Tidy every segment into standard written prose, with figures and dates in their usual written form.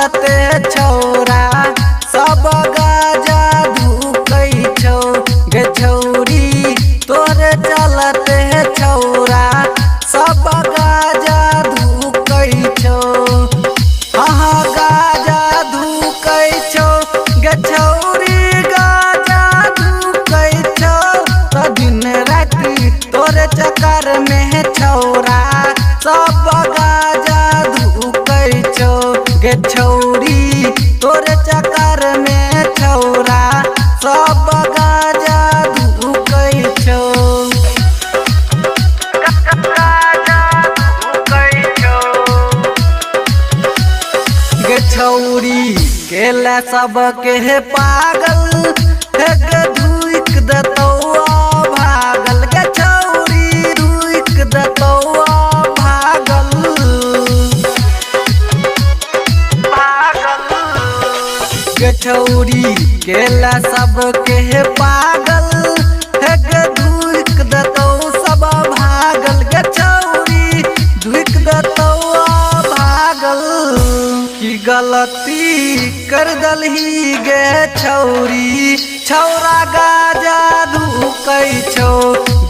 चलते छौरा सब गाजा धुकै छौ गे छौरी तोरे चलते छौरा सब गाजा धुकै छौ हाँ गाजा धुकै छौ गे छौरी गाजा धुकै छौ तो दिन राति तोरे चक्कर में छौरा सब गाजा धुकै छौ गे छौरी तोरे चक्कर में छौरा सब गाजा धुकै छौ गे छौरी केला सबके पागल गे धुइक देतौ भागल गे छौरी धुइक देतौ गे छौरी केला सबके पागल गे धुइक देतौ सब भागल गे छौरी धुइक देतौ भागल की गलती कर दलही गे छौरी छौरा गाजा धुकै छौ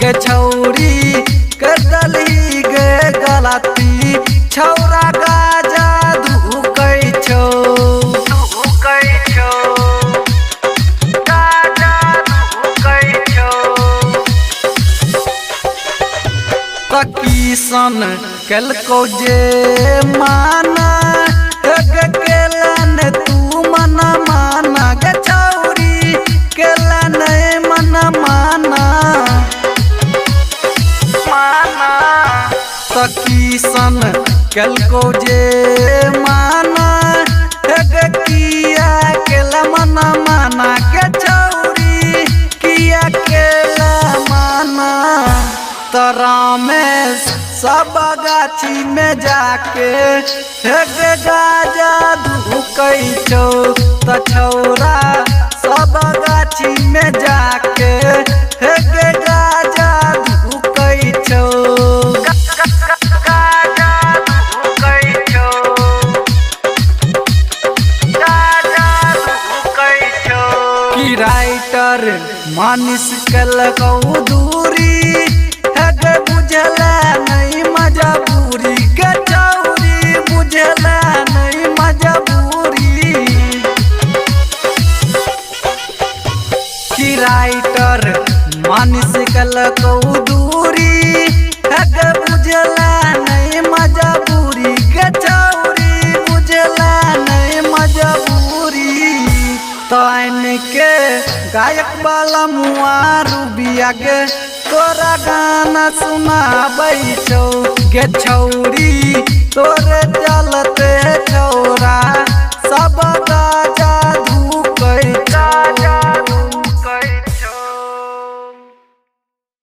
गे छौरी कर दलही गे गलती छौरा गाजा धुकै छौ किसन केलको जे माना गे केलन तू मन माना गे छौरी केलन मन माना तो किसन केलको जे माना गे किया केला मन माना गे छौरी किया केला माना तो रमेश सब गाछी में जाके गे गाजा धुकै छौ तो छौरा सब गाछी में जाके गे गाजा धुकै छौ की राइटर मानिस केलकौ दूरी गे बुझला नहीं मजबूरी गे छौरी बुझला नहीं मजबूरी की राइटर मानिस केलकौ दूरी गे बुझला नहीं मजबूरी गे छौरी बुझला नहीं मजबूरी तो के गायक वाला मुआ रूबिया गे तोरा गाना सुनाबै छौ गे छौरी तोरे चलत